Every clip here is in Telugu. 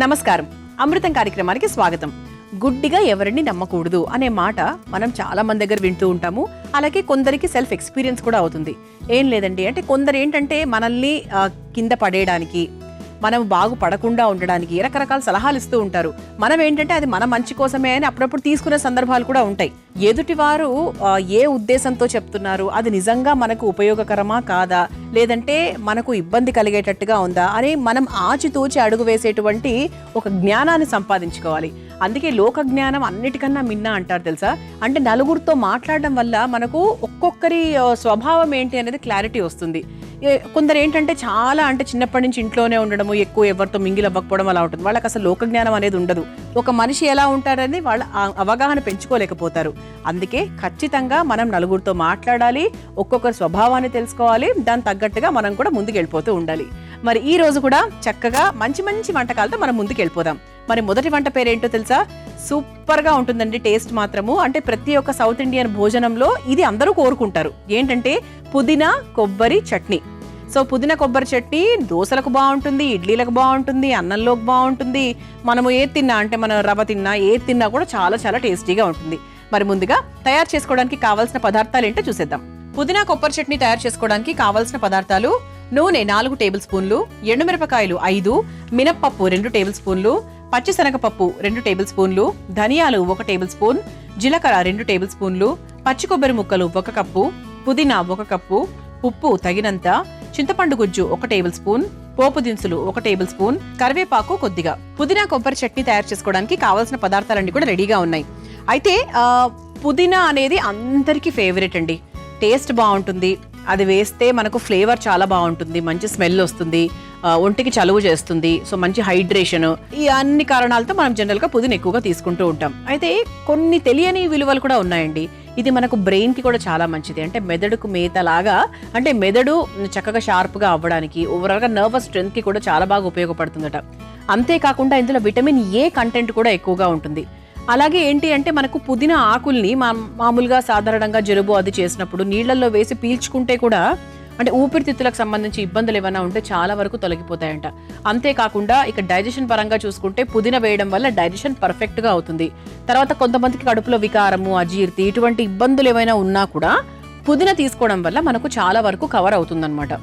నమస్కారం. అమృతం కార్యక్రమానికి స్వాగతం. గుడ్డిగా ఎవరిని నమ్మకూడదు అనే మాట మనం చాలా మంది దగ్గర వింటూ ఉంటాము. అలాగే కొందరికి సెల్ఫ్ ఎక్స్పీరియన్స్ కూడా అవుతుంది. ఏం లేదండి అంటే కొందరు ఏంటంటే మనల్ని కింద పడేయడానికి, మనం బాగుపడకుండా ఉండడానికి రకరకాల సలహాలు ఇస్తూ ఉంటారు. మనం ఏంటంటే అది మన మంచి కోసమే అని అప్పుడప్పుడు తీసుకునే సందర్భాలు కూడా ఉంటాయి. ఎదుటివారు ఏ ఉద్దేశంతో చెప్తున్నారు, అది నిజంగా మనకు ఉపయోగకరమా కాదా, లేదంటే మనకు ఇబ్బంది కలిగేటట్టుగా ఉందా అని మనం ఆచితూచి అడుగు వేసేటువంటి ఒక జ్ఞానాన్ని సంపాదించుకోవాలి. అందుకే లోక జ్ఞానం అన్నిటికన్నా మిన్న అంటారు తెలుసా. అంటే నలుగురితో మాట్లాడడం వల్ల మనకు ఒక్కొక్కరి స్వభావం ఏంటి అనేది క్లారిటీ వస్తుంది. కొందరు ఏంటంటే చాలా అంటే చిన్నప్పటి నుంచి ఇంట్లోనే ఉండడము, ఎక్కువ ఎవరితో మింగిల్ అవ్వకపోవడం అలా ఉంటుంది. వాళ్ళకి అసలు లోక జ్ఞానం అనేది ఉండదు. ఒక మనిషి ఎలా ఉంటారనేది వాళ్ళ అవగాహన పెంచుకోలేకపోతారు. అందుకే ఖచ్చితంగా మనం నలుగురితో మాట్లాడాలి, ఒక్కొక్కరి స్వభావాన్ని తెలుసుకోవాలి, దాని తగ్గట్టుగా మనం కూడా ముందుకు వెళ్ళిపోతూ ఉండాలి. మరి ఈ రోజు కూడా చక్కగా మంచి మంచి వంటకాలతో మనం ముందుకు వెళ్ళిపోదాం. మరి మొదటి వంట పేరేంటో తెలుసా? సూపర్ గా ఉంటుందండి టేస్ట్ మాత్రము. అంటే ప్రతి ఒక్క సౌత్ ఇండియన్ భోజనంలో ఇది అందరూ కోరుకుంటారు. ఏంటంటే పుదీనా కొబ్బరి చట్నీ. సో పుదీనా కొబ్బరి చట్నీ దోశలకు బాగుంటుంది, ఇడ్లీలకు బాగుంటుంది, అన్నంలోకి బాగుంటుంది. మనము ఏది తిన్నా అంటే మనం రవ్వ తిన్నా ఏది తిన్నా కూడా చాలా చాలా టేస్టీగా ఉంటుంది. మరి ముందుగా తయారు చేసుకోవడానికి కావాల్సిన పదార్థాలు ఏంటో చూసేద్దాం. పుదీనా కొబ్బరి చట్నీ తయారు చేసుకోవడానికి కావాల్సిన పదార్థాలు: నూనె 4 టేబుల్ స్పూన్లు, ఎండుమిరపకాయలు 5, మినప్పప్పు 2 టేబుల్ స్పూన్లు, పచ్చిశనగపప్పు 2 టేబుల్ స్పూన్లు, ధనియాలు 1 టేబుల్ స్పూన్, జీలకర్ర 2 టేబుల్ స్పూన్లు, పచ్చి కొబ్బరి ముక్కలు 1 కప్పు, పుదీనా 1 కప్పు, ఉప్పు తగినంత, చింతపండు గుజ్జు 1 టేబుల్ స్పూన్, పోపు దినుసులు 1 టేబుల్ స్పూన్, కరివేపాకు కొద్దిగా. పుదీనా కొబ్బరి చట్నీ తయారు చేసుకోవడానికి కావాల్సిన పదార్థాలన్నీ కూడా రెడీగా ఉన్నాయి. అయితే పుదీనా అనేది అందరికీ ఫేవరెట్ అండి. టేస్ట్ బాగుంటుంది, అది వేస్తే మనకు ఫ్లేవర్ చాలా బాగుంటుంది, మంచి స్మెల్ వస్తుంది, ఒంటికి చలువ చేస్తుంది, సో మంచి హైడ్రేషన్, ఈ అన్ని కారణాలతో మనం జనరల్ గా పుదీనా ఎక్కువగా తీసుకుంటూ ఉంటాం. అయితే కొన్ని తెలియని విలువలు కూడా ఉన్నాయండి. ఇది మనకు బ్రెయిన్ కి కూడా చాలా మంచిది. అంటే మెదడుకు మేతలాగా, అంటే మెదడు చక్కగా షార్ప్ గా అవ్వడానికి, ఓవరాల్ గా నర్వస్ స్ట్రెంత్ కి కూడా చాలా బాగా ఉపయోగపడుతుందట. అంతేకాకుండా ఇందులో విటమిన్ ఏ కంటెంట్ కూడా ఎక్కువగా ఉంటుంది. అలాగే ఏంటి అంటే మనకు పుదీనా ఆకుల్ని మామూలుగా సాధారణంగా జలుబు అది చేసినప్పుడు నీళ్లలో వేసి పీల్చుకుంటే కూడా అంటే ఊపిరితిత్తులకు సంబంధించి ఇబ్బందులు ఏమైనా ఉంటే చాలా వరకు తొలగిపోతాయంట. అంతేకాకుండా ఇక డైజెషన్ పరంగా చూసుకుంటే పుదీనా వేయడం వల్ల డైజెషన్ పర్ఫెక్ట్ గా అవుతుంది. తర్వాత కొంతమందికి కడుపులో వికారము, అజీర్తి ఇటువంటి ఇబ్బందులు ఏమైనా ఉన్నా కూడా పుదీనా తీసుకోవడం వల్ల మనకు చాలా వరకు కవర్ అవుతుందన్నమాట.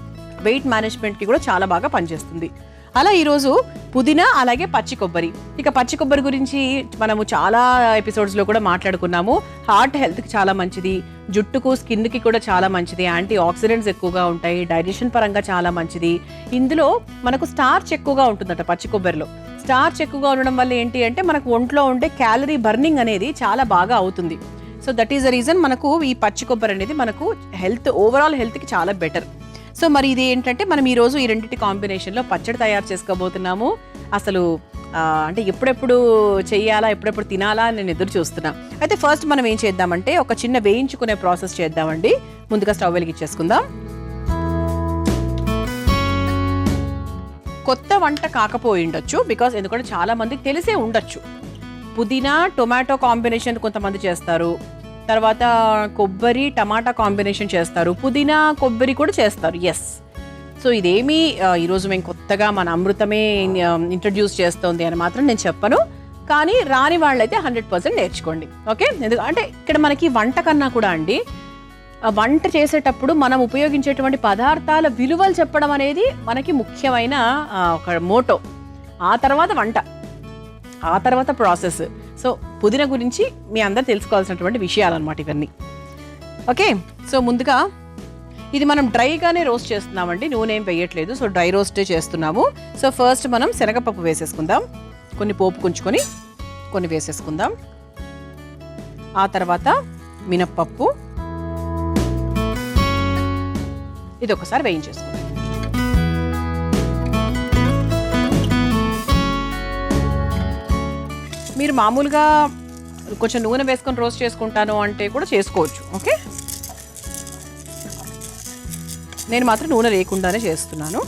వెయిట్ మేనేజ్మెంట్ కి కూడా చాలా బాగా పనిచేస్తుంది. అలా ఈరోజు పుదీనా అలాగే పచ్చి కొబ్బరి. ఇక పచ్చి కొబ్బరి గురించి మనము చాలా ఎపిసోడ్స్ లో కూడా మాట్లాడుకున్నాము. హార్ట్ హెల్త్ కి చాలా మంచిది, జుట్టుకు స్కిన్ కి కూడా చాలా మంచిది, యాంటీ ఆక్సిడెంట్స్ ఎక్కువగా ఉంటాయి, డైజెషన్ పరంగా చాలా మంచిది. ఇందులో మనకు స్టార్చ్ ఎక్కువగా ఉంటుందట. పచ్చి కొబ్బరిలో స్టార్చ్ ఎక్కువగా ఉండడం వల్ల ఏంటి అంటే మనకు ఒంట్లో ఉండే క్యాలరీ బర్నింగ్ అనేది చాలా బాగా అవుతుంది. So that is the reason మనకు ఈ పచ్చి కొబ్బరి అనేది మనకు హెల్త్, ఓవరాల్ హెల్త్ కి చాలా బెటర్. సో మరి ఇది ఏంటంటే మనం ఈరోజు ఈ రెండింటి కాంబినేషన్లో పచ్చడి తయారు చేసుకోబోతున్నాము. అసలు అంటే ఎప్పుడెప్పుడు చెయ్యాలా, ఎప్పుడెప్పుడు తినాలా అని నేను ఎదురు చూస్తున్నా. అయితే ఫస్ట్ మనం ఏం చేద్దామంటే ఒక చిన్న వేయించుకునే ప్రాసెస్ చేద్దామండి. ముందుగా స్టవ్ వెలిగించేసుకుందాం. కొత్త వంట కాకపోయి ఉండొచ్చు, బికాస్ ఎందుకంటే చాలా మందికి తెలిసే ఉండొచ్చు. పుదీనా టొమాటో కాంబినేషన్ కొంతమంది చేస్తారు, తర్వాత కొబ్బరి టమాటా కాంబినేషన్ చేస్తారు, పుదీనా కొబ్బరి కూడా చేస్తారు. ఎస్, సో ఇదేమి ఈరోజు మేము కొత్తగా మన అమృతమే ఇంట్రడ్యూస్ చేస్తోంది అని మాత్రం నేను చెప్పను. కానీ రాని వాళ్ళైతే 100% నేర్చుకోండి. ఓకే, ఎందుకంటే ఇక్కడ మనకి వంట కన్నా కూడా అండి, వంట చేసేటప్పుడు మనం ఉపయోగించేటువంటి పదార్థాల విలువలు చెప్పడం అనేది మనకి ముఖ్యమైన ఒక మోటో. ఆ తర్వాత వంట, ఆ తర్వాత ప్రాసెస్. సో పుదీనా గురించి మీ అందరూ తెలుసుకోవాల్సినటువంటి విషయాలన్నమాట ఇవన్నీ. ఓకే, సో ముందుగా ఇది మనం డ్రైగానే రోస్ట్ చేస్తున్నామండి, నూనె ఏం వేయట్లేదు. సో డ్రై రోస్టే చేస్తున్నాము. సో ఫస్ట్ మనం శనగపప్పు వేసేసుకుందాం. కొన్ని పోపు కుంచుకొని కొన్ని వేసేసుకుందాం. ఆ తర్వాత మినప్పప్పు, ఇది ఒకసారి వేయించేసుకుందాం. మీరు మామూలుగా కొంచెం నూనె వేసుకొని రోస్ట్ చేసుకుంటాను అంటే కూడా చేసుకోవచ్చు. ఓకే, నేను మాత్రం నూనె లేకుండానే చేస్తున్నాను.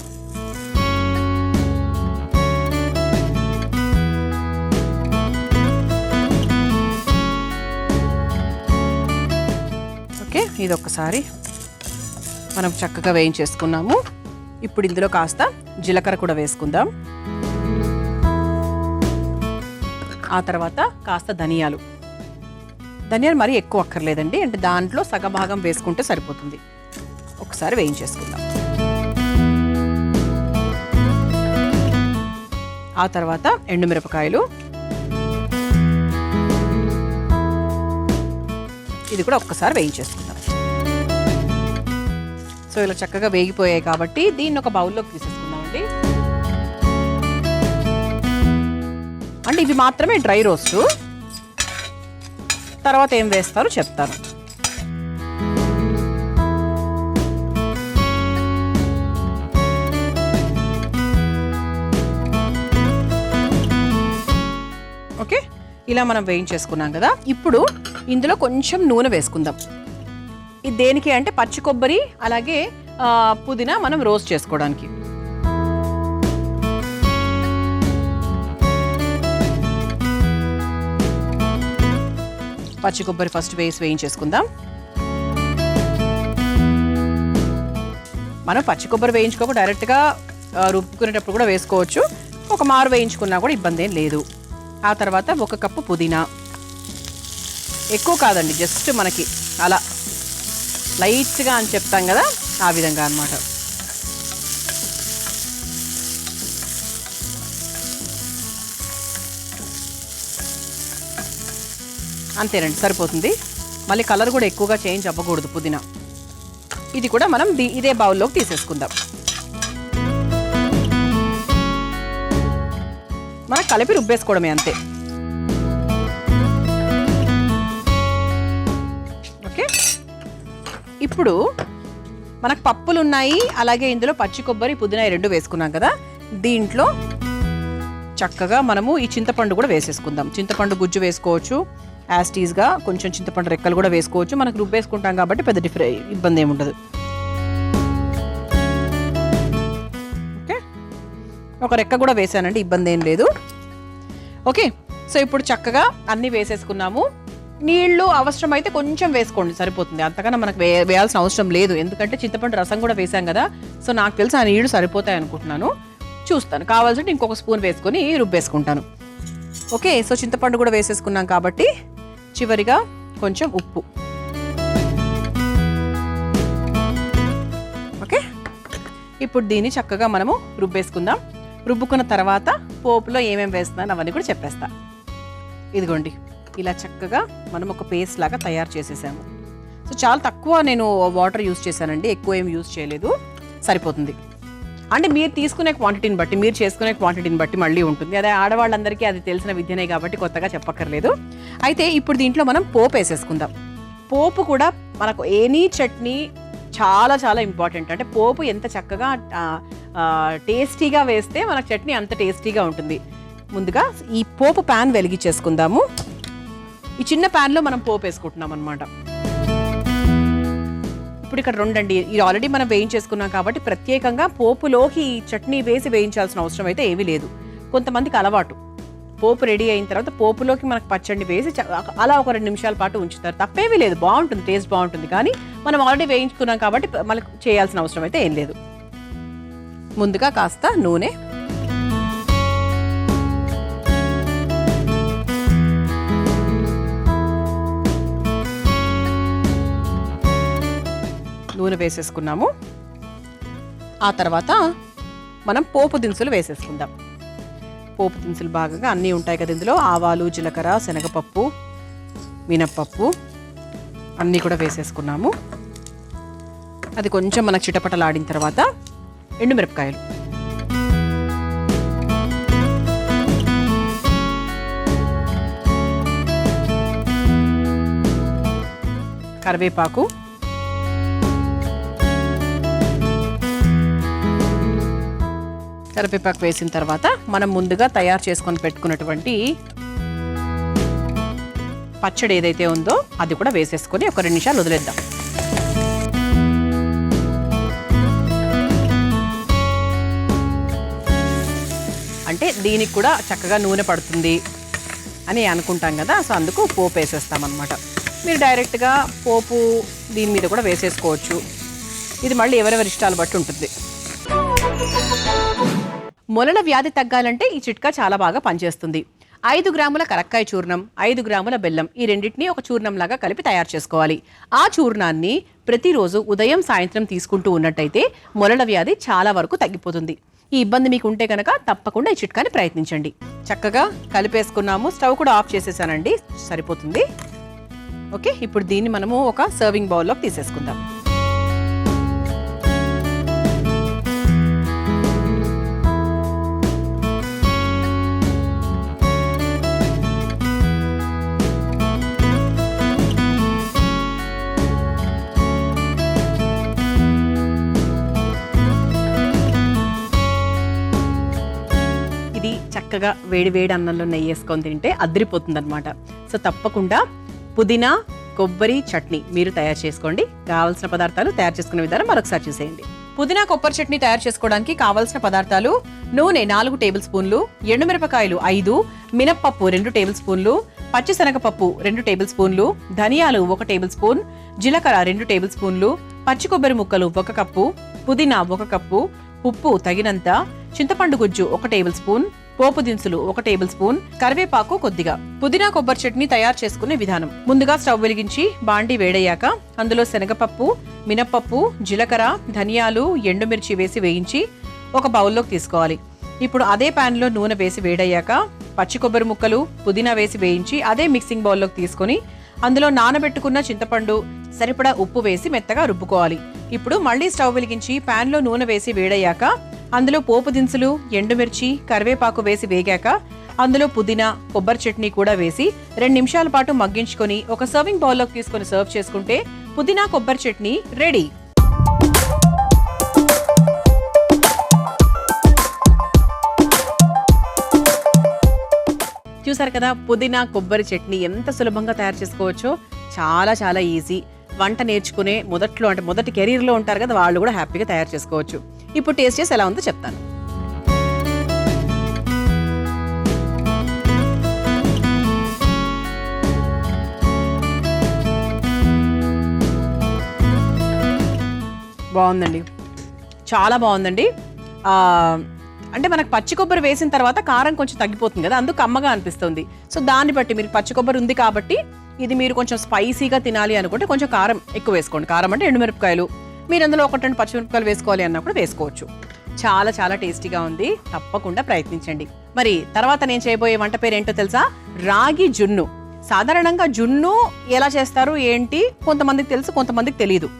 ఓకే, ఇది ఒక్కసారి మనం చక్కగా వేయించేసుకున్నాము. ఇప్పుడు ఇందులో కాస్త జీలకర్ర కూడా వేసుకుందాం. ఆ తర్వాత కాస్త ధనియాలు మరీ ఎక్కువ అక్కర్లేదండి, అంటే దాంట్లో సగభాగం వేసుకుంటే సరిపోతుంది. ఒకసారి వేయించేసుకుందాం. ఆ తర్వాత ఎండుమిరపకాయలు, ఇది కూడా ఒక్కసారి వేయించేసుకుందాం. సో ఇలా చక్కగా వేగిపోయాయి కాబట్టి దీన్ని ఒక బౌల్లోకి తీసేసుకుందామండి. అంటే ఇవి మాత్రమే డ్రై రోస్ట్, తర్వాత ఏం వేస్తారో చెప్తాను. ఓకే, ఇలా మనం వేయించేసుకున్నాం కదా. ఇప్పుడు ఇందులో కొంచెం నూనె వేసుకుందాం. ఇది దేనికి అంటే పచ్చి కొబ్బరి అలాగే పుదీనా మనం రోస్ట్ చేసుకోవడానికి. పచ్చి కొబ్బరి ఫస్ట్ వేయించేసుకుందాం. మనం పచ్చి కొబ్బరి వేయించుకోకుండా డైరెక్ట్గా రుబ్బుకునేటప్పుడు కూడా వేసుకోవచ్చు, ఒక మారు వేయించుకున్నా కూడా ఇబ్బంది ఏం లేదు. ఆ తర్వాత 1 కప్పు పుదీనా, ఎక్కువ కాదండి, జస్ట్ మనకి అలా లైట్గా అని చెప్తాం కదా ఆ విధంగా అన్నమాట. అంతేనండి, సరిపోతుంది. మళ్ళీ కలర్ కూడా ఎక్కువగా చేంజ్ అవ్వకూడదు పుదీనా. ఇది కూడా మనం ఇదే బౌల్లోకి తీసేసుకుందాం. మనం కలిపి రుబ్బేసుకోవడమే అంతే. ఓకే, ఇప్పుడు మనకు పప్పులు ఉన్నాయి, అలాగే ఇందులో పచ్చి కొబ్బరి పుదీనా 2 వేసుకున్నాం కదా. దీంట్లో చక్కగా మనము ఈ చింతపండు కూడా వేసేసుకుందాం. చింతపండు గుజ్జు వేసుకోవచ్చు, యాస్టీస్గా కొంచెం చింతపండు రెక్కలు కూడా వేసుకోవచ్చు. మనకు రుబ్బేసుకుంటాం కాబట్టి పెద్ద ఇబ్బంది ఏమి ఉండదు. ఓకే, ఒక రెక్క కూడా వేసానండి, ఇబ్బంది ఏం లేదు. ఓకే, సో ఇప్పుడు చక్కగా అన్నీ వేసేసుకున్నాము. నీళ్లు అవసరమైతే కొంచెం వేసుకోండి, సరిపోతుంది. అంతకన్నా మనకు వేయాల్సిన అవసరం లేదు, ఎందుకంటే చింతపండు రసం కూడా వేసాం కదా. సో నాకు తెలిసి ఆ నీళ్లు సరిపోతాయి అనుకుంటున్నాను. చూస్తాను, కావాల్సింటే ఇంకొక స్పూన్ వేసుకొని రుబ్బేసుకుంటాను. ఓకే, సో చింతపండు కూడా వేసేసుకున్నాం కాబట్టి చివరిగా కొంచెం ఉప్పు. ఓకే, ఇప్పుడు దీన్ని చక్కగా మనము రుబ్బేసుకుందాం. రుబ్బుకున్న తర్వాత పోపులో ఏమేమి వేస్తున్నాను అవన్నీ కూడా చెప్పేస్తా. ఇదిగోండి, ఇలా చక్కగా మనం ఒక పేస్ట్ లాగా తయారు చేసేసాము. సో చాలా తక్కువ నేను వాటర్ యూజ్ చేశానండి, ఎక్కువ ఏం యూజ్ చేయలేదు, సరిపోతుంది. అంటే మీరు తీసుకునే క్వాంటిటీని బట్టి, మీరు చేసుకునే క్వాంటిటీని బట్టి మళ్ళీ ఉంటుంది. అదే ఆడవాళ్ళందరికీ అది తెలిసిన విద్యనే కాబట్టి కొత్తగా చెప్పక్కర్లేదు. అయితే ఇప్పుడు దీంట్లో మనం పోపు వేసేసుకుందాం. పోపు కూడా మనకు ఎనీ చట్నీ చాలా చాలా ఇంపార్టెంట్. అంటే పోపు ఎంత చక్కగా టేస్టీగా వేస్తే మనకు చట్నీ అంత టేస్టీగా ఉంటుంది. ముందుగా ఈ పోపు ప్యాన్ వెలిగించేసుకుందాము. ఈ చిన్న ప్యాన్లో మనం పోపు వేసుకుంటున్నాం అనమాట. ఇప్పుడు ఇక్కడ 2 అండి, ఇది ఆల్రెడీ మనం వేయించేసుకున్నాం కాబట్టి ప్రత్యేకంగా పోపులోకి చట్నీ వేసి వేయించాల్సిన అవసరం అయితే ఏమీ లేదు. కొంతమందికి అలవాటు, పోపు రెడీ అయిన తర్వాత పోపులోకి మనకు పచ్చడిని వేసి అలా ఒక 2 నిమిషాల పాటు ఉంచుతారు. తప్పేమీ లేదు, బాగుంటుంది, టేస్ట్ బాగుంటుంది. కానీ మనం ఆల్రెడీ వేయించుకున్నాం కాబట్టి మనకు చేయాల్సిన అవసరం అయితే ఏం లేదు. ముందుగా కాస్త నూనె, వేసేసుకున్నాము. ఆ తర్వాత మనం పోపు దినుసులు వేసేసుకుందాం. పోపు దినుసులు భాగంగా అన్నీ ఉంటాయి కదా ఇందులో, ఆవాలు, జీలకర్ర, శనగపప్పు, మినప్పప్పు అన్నీ కూడా వేసేసుకున్నాము. అది కొంచెం మనకు చిటపటలాడిన తర్వాత ఎండుమిరపకాయలు, కరివేపాకు, కరివేపాకు వేసిన తర్వాత మనం ముందుగా తయారు చేసుకొని పెట్టుకున్నటువంటి పచ్చడి ఏదైతే ఉందో అది కూడా వేసేసుకొని ఒక 2 నిమిషాలు వదిలేద్దాం. అంటే దీనికి కూడా చక్కగా నూనె పడుతుంది అని అనుకుంటాం కదా, సో అందుకు పోపు వేసేస్తామన్నమాట. మీరు డైరెక్ట్గా పోపు దీని మీద కూడా వేసేసుకోవచ్చు. ఇది మళ్ళీ ఎవరెవరి ఇష్టాలు బట్టి ఉంటుంది. మొలల వ్యాధి తగ్గాలంటే ఈ చిట్కా చాలా బాగా పనిచేస్తుంది. 5 గ్రాముల కరక్కాయ చూర్ణం, 5 గ్రాముల బెల్లం, ఈ రెండింటిని ఒక చూర్ణంలాగా కలిపి తయారు చేసుకోవాలి. ఆ చూర్ణాన్ని ప్రతిరోజు ఉదయం సాయంత్రం తీసుకుంటూ ఉన్నట్టయితే మొలల వ్యాధి చాలా వరకు తగ్గిపోతుంది. ఈ ఇబ్బంది మీకు ఉంటే కనుక తప్పకుండా ఈ చిట్కాని ప్రయత్నించండి. చక్కగా కలిపేసుకున్నాము. స్టవ్ కూడా ఆఫ్ చేసేసానండి, సరిపోతుంది. ఓకే, ఇప్పుడు దీన్ని మనము ఒక సర్వింగ్ బౌల్లోకి తీసేసుకుందాం. ఇది చక్కగా వేడి వేడి అన్నంలో నెయ్యి వేసుకొని తింటే అదిరిపోతుంది అనమాట. సో తప్పకుండా పుదీనా కొబ్బరి చట్నీ మీరు తయారు చేసుకోండి. కావాల్సిన పదార్థాలు తయారు చేసుకునే విధానం మరొకసారి చూసేయండి. పుదీనా కొబ్బరి చట్నీ తయారు చేసుకోవడానికి కావాల్సిన పదార్థాలు: నూనె 4 టేబుల్ స్పూన్లు, ఎండుమిరపకాయలు 5, మినప్పప్పు 2 టేబుల్ స్పూన్లు, పచ్చిశనగపప్పు 2 టేబుల్ స్పూన్లు, ధనియాలు 1 టేబుల్ స్పూన్, జీలకర్ర 2 టేబుల్ స్పూన్లు, పచ్చి కొబ్బరి ముక్కలు 1 కప్పు, పుదీనా 1 కప్పు, ఉప్పు తగినంత, చింతపండు గుజ్జు 1 టేబుల్ స్పూన్, పోపు దినుసులు 1 టేబుల్ స్పూన్, కరివేపాకు కొద్దిగా. పుదీనా కొబ్బరి చట్నీ తయారు చేసుకునే విధానం: ముందుగా స్టవ్ వెలిగించి బాండి వేడయ్యాక అందులో శనగపప్పు, మినప్పప్పు, జీలకర్ర, ధనియాలు, ఎండుమిర్చి వేసి వేయించి ఒక బౌల్లోకి తీసుకోవాలి. ఇప్పుడు అదే ప్యాన్ లో నూనె వేసి వేడయ్యాక పచ్చి కొబ్బరి ముక్కలు, పుదీనా వేసి వేయించి అదే మిక్సింగ్ బౌల్లోకి తీసుకొని అందులో నానబెట్టుకున్న చింతపండు, సరిపడా ఉప్పు వేసి మెత్తగా రుబ్బుకోవాలి. ఇప్పుడు మళ్ళీ స్టవ్ వెలిగించి ప్యాన్ లో నూనె వేసి వేడయ్యాక అందులో పోపు దినుసులు, ఎండుమిర్చి, కరివేపాకు వేసి వేగాక అందులో పుదీనా కొబ్బరి చట్నీ కూడా వేసి 2 నిమిషాల పాటు మగ్గించుకొని ఒక సర్వింగ్ బౌల్లోకి తీసుకొని సర్వ్ చేసుకుంటే పుదీనా కొబ్బరి చట్నీ రెడీ. చూసారు కదా, పుదీనా కొబ్బరి చట్నీ ఎంత సులభంగా తయారు చేసుకోవచ్చో. చాలా చాలా ఈజీ. వంట నేర్చుకునే మొదటి కెరీర్లో ఉంటారు కదా, వాళ్ళు కూడా హ్యాపీగా తయారు చేసుకోవచ్చు. ఇప్పుడు టేస్ట్ చేసి ఎలా ఉందో చెప్తాను. బాగుందండి, చాలా బాగుందండి. అంటే మనకు పచ్చి కొబ్బరి వేసిన తర్వాత కారం కొంచెం తగ్గిపోతుంది కదా, అందుకు కమ్మగా అనిపిస్తుంది. సో దాన్ని బట్టి మీరు పచ్చి కొబ్బరి ఉంది కాబట్టి ఇది మీరు కొంచెం స్పైసీగా తినాలి అనుకుంటే కొంచెం కారం ఎక్కువ వేసుకోండి. కారం అంటే ఎండుమిరపకాయలు, మీరు అందులో 1-2 పచ్చిమిరపకాయలు వేసుకోవాలి అన్నా కూడా వేసుకోవచ్చు. చాలా చాలా టేస్టీగా ఉంది, తప్పకుండా ప్రయత్నించండి. మరి తర్వాత నేను చేయబోయే వంట పేరు ఏంటో తెలుసా? రాగి జున్ను. సాధారణంగా జున్ను ఎలా చేస్తారు ఏంటి కొంతమందికి తెలుసు, కొంతమందికి తెలియదు.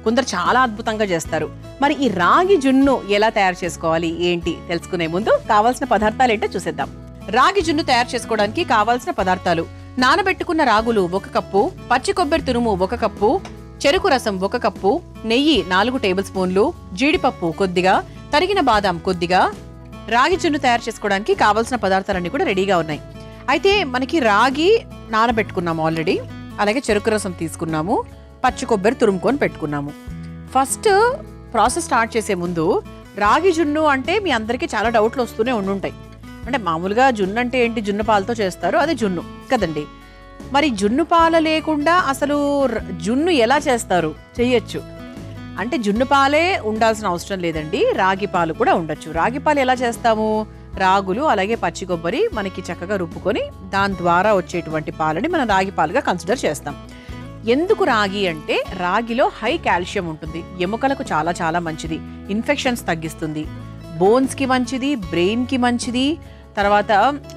కొందరు చాలా అద్భుతంగా చేస్తారు. మరి ఈ రాగి జున్ను ఎలా తయారు చేసుకోవాలి ఏంటి తెలుసుకునే ముందు కావాల్సిన పదార్థాలు ఏంటో చూసేద్దాం. రాగి జున్ను తయారు చేసుకోవడానికి కావాల్సిన పదార్థాలు: నానబెట్టుకున్న రాగులు 1 కప్పు, పచ్చి కొబ్బరి తురుము 1 కప్పు, చెరుకు రసం 1 కప్పు, నెయ్యి 4 టేబుల్ స్పూన్లు, జీడిపప్పు కొద్దిగా, తరిగిన బాదాం కొద్దిగా. రాగి జున్ను తయారు చేసుకోవడానికి కావాల్సిన పదార్థాలన్నీ కూడా రెడీగా ఉన్నాయి. అయితే మనకి రాగి నానబెట్టుకున్నాము ఆల్రెడీ, అలాగే చెరుకు రసం తీసుకున్నాము, పచ్చి కొబ్బరి తురుముకొని పెట్టుకున్నాము. ఫస్ట్ ప్రాసెస్ స్టార్ట్ చేసే ముందు రాగి జున్ను అంటే మీ అందరికీ చాలా డౌట్లు వస్తూనే ఉండుంటాయి. అంటే మామూలుగా జున్ను అంటే ఏంటి, జున్ను పాలతో చేస్తారు, అదే జున్ను కదండి. మరి జున్ను పాల లేకుండా అసలు జున్ను ఎలా చేస్తారు? చెయ్యొచ్చు అంటే జున్ను పాలే ఉండాల్సిన అవసరం లేదండి, రాగి పాలు కూడా ఉండొచ్చు. రాగి పాలు ఎలా చేస్తాము? రాగులు అలాగే పచ్చి కొబ్బరి మనకి చక్కగా రుబ్బుకొని దాని ద్వారా వచ్చేటువంటి పాలని మనం రాగి పాలుగా కన్సిడర్ చేస్తాం. ఎందుకు రాగి అంటే రాగిలో హై కాల్షియం ఉంటుంది, ఎముకలకు చాలా చాలా మంచిది, ఇన్ఫెక్షన్స్ తగ్గిస్తుంది, బోన్స్కి మంచిది, బ్రెయిన్కి మంచిది, తర్వాత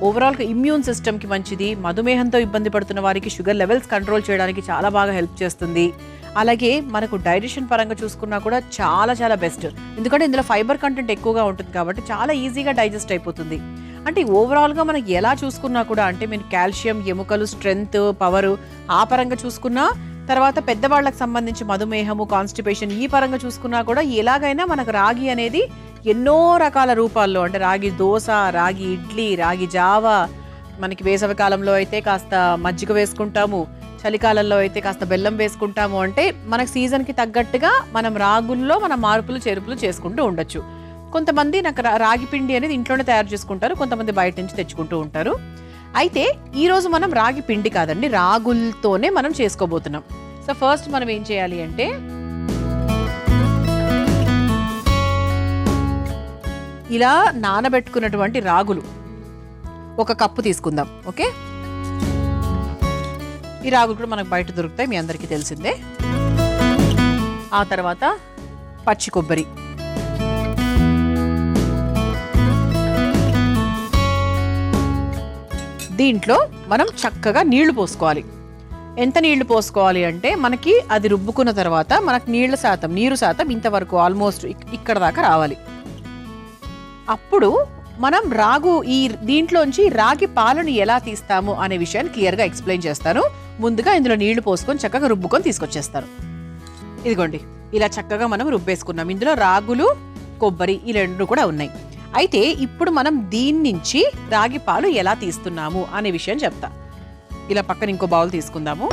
ఓవరాల్గా ఇమ్యూన్ సిస్టమ్కి మంచిది, మధుమేహంతో ఇబ్బంది పడుతున్న వారికి షుగర్ లెవెల్స్ కంట్రోల్ చేయడానికి చాలా బాగా హెల్ప్ చేస్తుంది. అలాగే మనకు డైజెషన్ పరంగా చూసుకున్నా కూడా చాలా చాలా బెస్ట్, ఎందుకంటే ఇందులో ఫైబర్ కంటెంట్ ఎక్కువగా ఉంటుంది కాబట్టి చాలా ఈజీగా డైజెస్ట్ అయిపోతుంది. అంటే ఓవరాల్గా మనకి ఎలా చూసుకున్నా కూడా అంటే మీరు కాల్షియం, ఎముకలు, స్ట్రెంగ్త్, పవర్ ఆ పరంగా చూసుకున్నా, తర్వాత పెద్దవాళ్ళకి సంబంధించి మధుమేహము, కాన్స్టిపేషన్ ఈ పరంగా చూసుకున్నా కూడా ఎలాగైనా మనకు రాగి అనేది ఎన్నో రకాల రూపాల్లో, అంటే రాగి దోశ, రాగి ఇడ్లీ, రాగి జావా, మనకి వేసవి కాలంలో అయితే కాస్త మజ్జిగ వేసుకుంటాము, చలికాలంలో అయితే కాస్త బెల్లం వేసుకుంటాము. అంటే మనకు సీజన్కి తగ్గట్టుగా మనం రాగుల్లో మనం మార్పులు చేర్పులు చేసుకుంటూ ఉండొచ్చు. కొంతమంది నాకు రాగి పిండి అనేది ఇంట్లోనే తయారు చేసుకుంటారు, కొంతమంది బయట నుంచి తెచ్చుకుంటూ ఉంటారు. అయితే ఈరోజు మనం రాగి పిండి కాదండి, రాగులతోనే మనం చేసుకోబోతున్నాం. సో ఫస్ట్ మనం ఏం చేయాలి అంటే ఇలా నానబెట్టుకున్నటువంటి రాగులు 1 కప్పు తీసుకుందాం. ఓకే, ఈ రాగులు కూడా మనకు బయట దొరుకుతాయి, మీ అందరికీ తెలిసిందే. ఆ తర్వాత పచ్చి కొబ్బరి, దీంట్లో మనం చక్కగా నీళ్లు పోసుకోవాలి. ఎంత నీళ్లు పోసుకోవాలి అంటే మనకి అది రుబ్బుకున్న తర్వాత మనకు నీరు శాతం ఇంతవరకు ఆల్మోస్ట్ ఇక్కడ దాకా రావాలి. అప్పుడు మనం దీంట్లోంచి రాగి పాలను ఎలా తీస్తాము అనే విషయాన్ని క్లియర్గా ఎక్స్ప్లెయిన్ చేస్తాను. ముందుగా ఇందులో నీళ్లు పోసుకొని చక్కగా రుబ్బుకొని తీసుకొచ్చేస్తారు. ఇదిగోండి, ఇలా చక్కగా మనం రుబ్బేసుకున్నాం. ఇందులో రాగులు, కొబ్బరి ఈ 2 కూడా ఉన్నాయి. అయితే ఇప్పుడు మనం దీని నుంచి రాగి పాలు ఎలా తీస్తున్నాము అనే విషయం చెప్తా. ఇలా పక్కన ఇంకో బౌల్ తీసుకుందాము.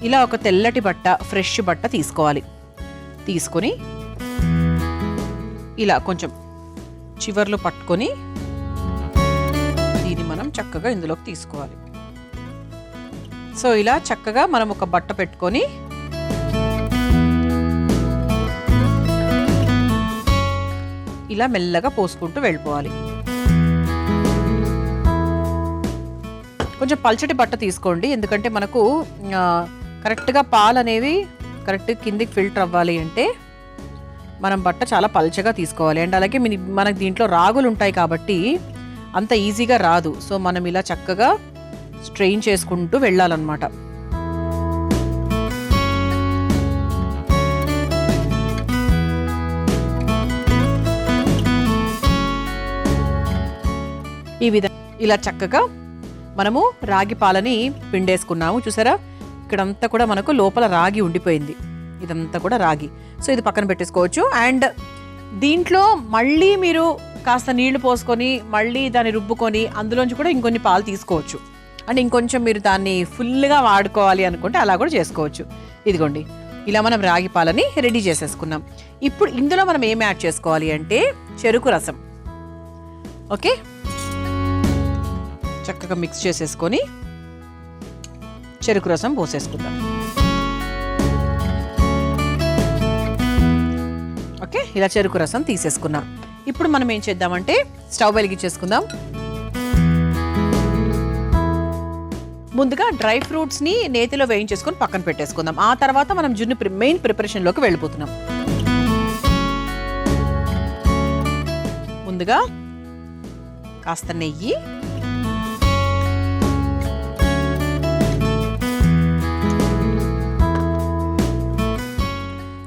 ఇలా ఒక తెల్లటి బట్ట, ఫ్రెష్ బట్ట తీసుకోవాలి. తీసుకొని ఇలా కొంచెం చివర్లో పట్టుకొని దీన్ని మనం చక్కగా ఇందులోకి తీసుకోవాలి. సో ఇలా చక్కగా మనం ఒక బట్ట పెట్టుకొని ఇలా మెల్లగా పోసుకుంటూ వెళ్ళిపోవాలి. కొంచెం పల్చటి బట్ట తీసుకోండి, ఎందుకంటే మనకు కరెక్ట్గా పాలు అనేవి కరెక్ట్ కిందికి ఫిల్టర్ అవ్వాలి అంటే మనం బట్ట చాలా పల్చగా తీసుకోవాలి. అండ్ అలాగే మనకు దీంట్లో రాగులు ఉంటాయి కాబట్టి అంత ఈజీగా రాదు. సో మనం ఇలా చక్కగా స్ట్రెయిన్ చేసుకుంటూ వెళ్ళాలన్నమాట. ఈ విధంగా ఇలా చక్కగా మనము రాగి పాలని పిండేసుకున్నాము. చూసారా, ఇక్కడంతా కూడా మనకు లోపల రాగి ఉండిపోయింది. ఇదంతా కూడా రాగి. సో ఇది పక్కన పెట్టేసుకోవచ్చు. అండ్ దీంట్లో మళ్ళీ మీరు కాస్త నీళ్లు పోసుకొని మళ్ళీ దాన్ని రుబ్బుకొని అందులోంచి కూడా ఇంకొన్ని పాలు తీసుకోవచ్చు. అండ్ ఇంకొంచెం మీరు దాన్ని ఫుల్గా వాడుకోవాలి అనుకుంటే అలా కూడా చేసుకోవచ్చు. ఇదిగోండి, ఇలా మనం రాగి పాలని రెడీ చేసేసుకున్నాం. ఇప్పుడు ఇందులో మనం ఏం యాడ్ చేసుకోవాలి అంటే చెరుకు రసం. ఓకే, చక్కగా మిక్స్ చేసేసుకొని చెరుకు రసం పోసేసుకుందాం. ఓకే, ఇలా చెరుకు రసం తీసేసుకున్నాం. ఇప్పుడు మనం ఏం చేద్దామంటే స్టవ్ వెలిగించేసుకుందాం. ముందుగా డ్రై ఫ్రూట్స్ని నేతిలో వేయించేసుకొని పక్కన పెట్టేసుకుందాం. ఆ తర్వాత మనం మెయిన్ ప్రిపరేషన్లోకి వెళ్ళిపోతున్నాం. ముందుగా కాస్త నెయ్యి,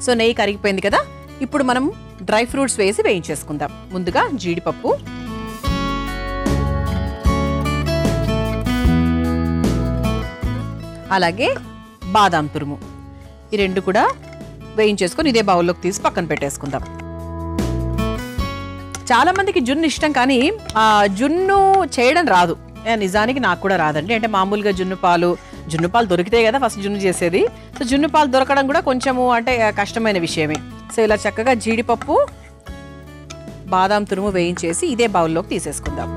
సో నెయ్యి కరిగిపోయింది కదా. ఇప్పుడు మనం డ్రై ఫ్రూట్స్ వేసి వేయించేసుకుందాం. ముందుగా జీడిపప్పు, అలాగే బాదాం తురుము, ఈ 2 కూడా వేయించేసుకొని ఇదే బౌల్లోకి తీసి పక్కన పెట్టేసుకుందాం. చాలా మందికి జున్ను ఇష్టం, కానీ ఆ జున్ను చేయడం రాదు. నిజానికి నాకు కూడా రాదండి. అంటే మామూలుగా జున్ను పాలు దొరికితే కదా ఫస్ట్ జున్ను చేసేది. సో జున్ను పాలు దొరకడం కూడా కొంచెము అంటే కష్టమైన విషయమే. సో ఇలా చక్కగా జీడిపప్పు, బాదాం తురుము వేయించేసి ఇదే బౌల్లోకి తీసేసుకుందాం.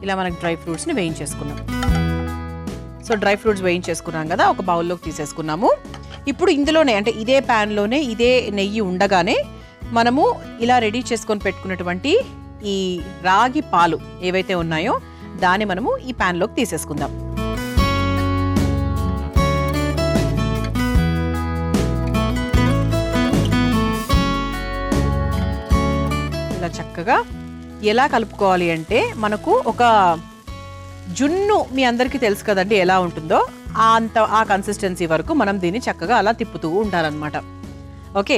ఇలా మనకు డ్రై ఫ్రూట్స్ని వేయించేసుకున్నాం. సో డ్రై ఫ్రూట్స్ వేయించేసుకున్నాం కదా, ఒక బౌల్లోకి తీసేసుకున్నాము. ఇప్పుడు ఇందులోనే అంటే ఇదే ప్యాన్లోనే ఇదే నెయ్యి ఉండగానే మనము ఇలా రెడీ చేసుకొని పెట్టుకున్నటువంటి ఈ రాగి పాలు ఏవైతే ఉన్నాయో దాన్ని మనము ఈ ప్యాన్లోకి తీసేసుకుందాం. ఇలా చక్కగా ఎలా కలుపుకోవాలి అంటే మనకు ఒక జున్ను మీ అందరికీ తెలుసు కదండి ఎలా ఉంటుందో ఆ కన్సిస్టెన్సీ వరకు మనం దీన్ని చక్కగా అలా తిప్పుతూ ఉండాలన్నమాట. ఓకే,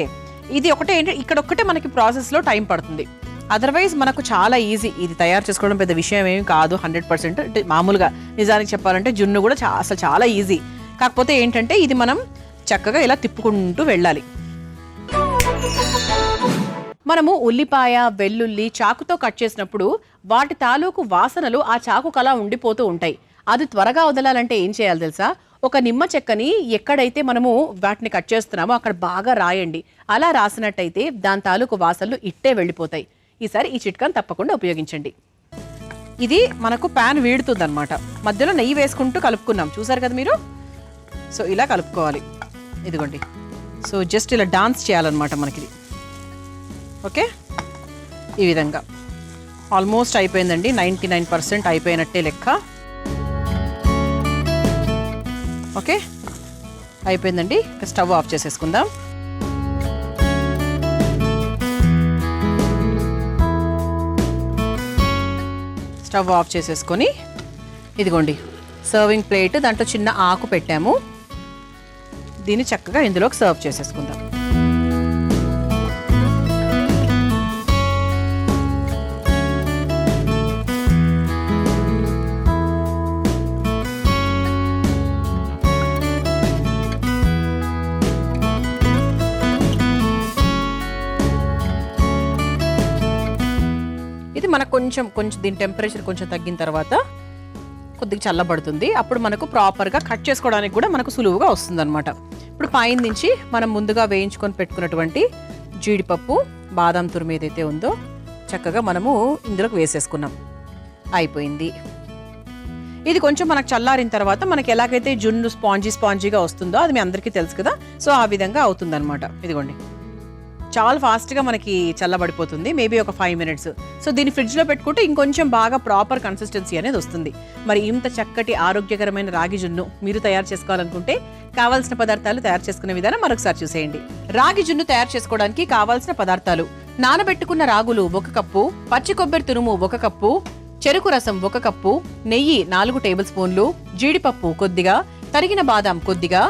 ఇది ఒకటే ఏంటంటే ఇక్కడొక్కటే మనకి ప్రాసెస్లో టైం పడుతుంది. అదర్వైజ్ మనకు చాలా ఈజీ. ఇది తయారు చేసుకోవడం పెద్ద విషయం ఏమి కాదు. 100% అంటే మామూలుగా నిజానికి చెప్పాలంటే జున్ను కూడా అసలు చాలా ఈజీ. కాకపోతే ఏంటంటే ఇది మనం చక్కగా ఇలా తిప్పుకుంటూ వెళ్ళాలి. మనము ఉల్లిపాయ, వెల్లుల్లి చాకుతో కట్ చేసినప్పుడు వాటి తాలూకు వాసనలు ఆ చాకుకు అలా ఉండిపోతూ ఉంటాయి. అది త్వరగా వదలాలంటే ఏం చేయాలి తెలుసా? ఒక నిమ్మ చెక్కని ఎక్కడైతే మనము వాటిని కట్ చేస్తున్నామో అక్కడ బాగా రాయండి. అలా రాసినట్టయితే దాని తాలూకు వాసనలు ఇట్టే వెళ్ళిపోతాయి. ఈసారి ఈ చిట్కాను తప్పకుండా ఉపయోగించండి. ఇది మనకు ప్యాన్ వీడుతుంది అనమాట. మధ్యలో నెయ్యి వేసుకుంటూ కలుపుకున్నాం, చూసారు కదా మీరు. సో ఇలా కలుపుకోవాలి, ఇదిగోండి. సో జస్ట్ ఇలా డాన్స్ చేయాలన్నమాట మనకి. ఓకే, ఈ విధంగా ఆల్మోస్ట్ అయిపోయిందండి, 99% అయిపోయినట్టే లెక్క. ఓకే, అయిపోయిందండి. స్టవ్ ఆఫ్ చేసేసుకుందాం. స్టవ్ ఆఫ్ చేసేసుకొని ఇదిగోండి సర్వింగ్ ప్లేట్, దాంట్లో చిన్న ఆకు పెట్టాము. దీన్ని చక్కగా ఇందులోకి సర్వ్ చేసేసుకుందాం. ఇది మనకు కొంచెం దీని టెంపరేచర్ కొంచెం తగ్గిన తర్వాత కొద్దిగా చల్లబడుతుంది. అప్పుడు మనకు ప్రాపర్గా కట్ చేసుకోవడానికి కూడా మనకు సులువుగా వస్తుంది అనమాట. ఇప్పుడు పైన నుంచి మనం ముందుగా వేయించుకొని పెట్టుకున్నటువంటి జీడిపప్పు, బాదం తురుము ఏదైతే ఉందో చక్కగా మనము ఇందులోకి వేసేసుకున్నాం. అయిపోయింది. ఇది కొంచెం మనకు చల్లారిన తర్వాత మనకి ఎలాగైతే జున్ను స్పాంజీగా వస్తుందో అది మీ అందరికీ తెలుసు కదా. సో ఆ విధంగా అవుతుంది అనమాట. ఇదిగోండి చాలా ఫాస్ట్గా మనకి చల్లబడిపోతుంది, మేబీ ఒక 5 minutes. సో దీన్ని ఫ్రిడ్జ్లో పెట్టుకుంటే ఇంకొంచెం బాగా ప్రాపర్ కన్సిస్టెన్సీ అనేది వస్తుంది. మరి ఇంత చక్కటి ఆరోగ్యకరమైన రాగి జున్ను మీరు తయారు చేసుకోవాలనుకుంటే కావాల్సిన పదార్థాలు తయారు చేసుకునే విధానం మరొకసారి చూసేయండి. రాగి జున్ను తయారు చేసుకోవడానికి కావాల్సిన పదార్థాలు: నానబెట్టుకున్న రాగులు 1 కప్పు, పచ్చి కొబ్బరి తురుము 1 కప్పు, చెరుకు రసం 1 కప్పు, నెయ్యి 4 టేబుల్ స్పూన్లు, జీడిపప్పు కొద్దిగా, తరిగిన బాదాం కొద్దిగా.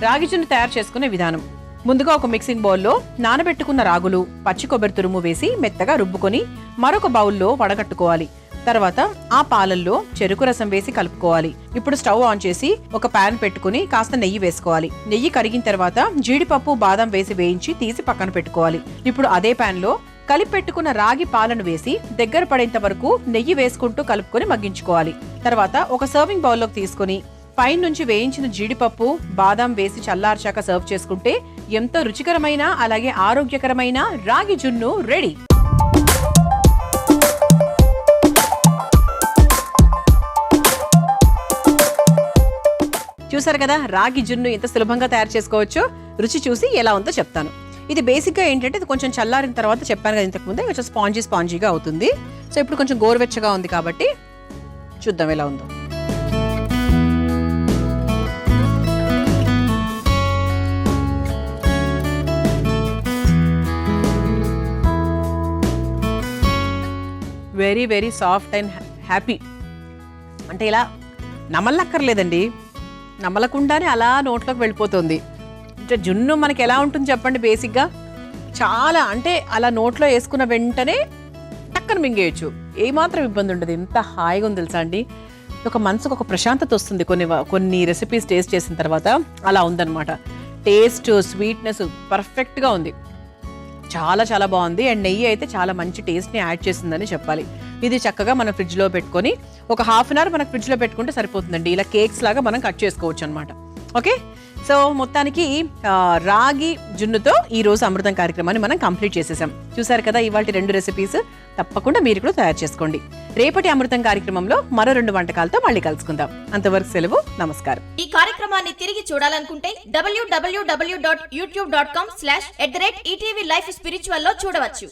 రాగి జున్ను తయారు చేసుకునే విధానం: ముందుగా ఒక మిక్సింగ్ బౌల్లో నానబెట్టుకున్న రాగులు, పచ్చి కొబ్బరి తురుము వేసి మెత్తగా రుబ్బుకొని మరొక బౌల్లో వడగట్టుకోవాలి. తర్వాత ఆ పాలల్లో చెరుకు రసం వేసి కలుపుకోవాలి. ఇప్పుడు స్టవ్ ఆన్ చేసి ఒక పాన్ పెట్టుకుని కాస్త నెయ్యి వేసుకోవాలి. నెయ్యి కరిగిన తర్వాత జీడిపప్పు, బాదం వేసి వేయించి తీసి పక్కన పెట్టుకోవాలి. ఇప్పుడు అదే పాన్ లో కలిపి పెట్టుకున్న రాగి పాలను వేసి దగ్గర పడేంత వరకు నెయ్యి వేసుకుంటూ కలుపుకొని మగ్గించుకోవాలి. తర్వాత ఒక సర్వింగ్ బౌల్లోకి తీసుకుని పైన నుంచి వేయించిన జీడిపప్పు, బాదం వేసి చల్లార్చాక సర్వ్ చేసుకుంటే ఎంతో రుచికరమైన అలాగే ఆరోగ్యకరమైన రాగి జున్ను రెడీ. చూసారు కదా రాగి జున్ను ఎంత సులభంగా తయారు చేసుకోవచ్చో. రుచి చూసి ఎలా ఉందో చెప్తాను. ఇది బేసిక్గా ఏంటంటే ఇది కొంచెం చల్లారిన తర్వాత చెప్పాను కదా ఇంతకు ముందే, కొంచెం స్పాంజీగా అవుతుంది. సో ఇప్పుడు కొంచెం గోరువెచ్చగా ఉంది కాబట్టి చూద్దాం ఎలా ఉందో. Very very soft and happy. అంటే ఇలా నమలక్కర్లేదండి, నమలకుండానే అలా నోట్లోకి వెళ్ళిపోతుంది. అంటే జున్ను మనకి ఎలా ఉంటుంది చెప్పండి, బేసిక్గా చాలా అంటే అలా నోట్లో వేసుకున్న వెంటనే టక్కన మింగేయచ్చు, ఏమాత్రం ఇబ్బంది ఉండదు. ఎంత హాయిగా ఉంది తెలుసా అండి. ఒక మనసుకు ఒక ప్రశాంతత వస్తుంది కొన్ని రెసిపీస్ టేస్ట్ చేసిన తర్వాత. అలా ఉందన్నమాట. టేస్ట్, స్వీట్నెస్ పర్ఫెక్ట్గా ఉంది, చాలా చాలా బాగుంది. అండ్ నెయ్యి అయితే చాలా మంచి టేస్ట్ని యాడ్ చేసిందని చెప్పాలి. ఇది చక్కగా మనం ఫ్రిడ్జ్లో పెట్టుకొని ఒక 1/2 hour మనకు ఫ్రిడ్జ్లో పెట్టుకుంటే సరిపోతుందండి. ఇలా కేక్స్ లాగా మనం కట్ చేసుకోవచ్చు అనమాట. ఓకే, సో మొత్తానికి రాగి జున్నుతో ఈ రోజు అమృతం కార్యక్రమాన్ని మనం కంప్లీట్ చేసేసాం. చూసారు కదా ఇవాళ 2 రెసిపీస్. తప్పకుండా మీరు కూడా తయారు చేసుకోండి. రేపటి అమృతం కార్యక్రమంలో మరో 2 వంటకాలతో మళ్ళీ కలుసుకుందాం. అంతవరకు సెలవు, నమస్కారం. ఈ కార్యక్రమాన్ని తిరిగి చూడాలనుకుంటే www.youtube.com/ETV Life Spiritual లో చూడవచ్చు.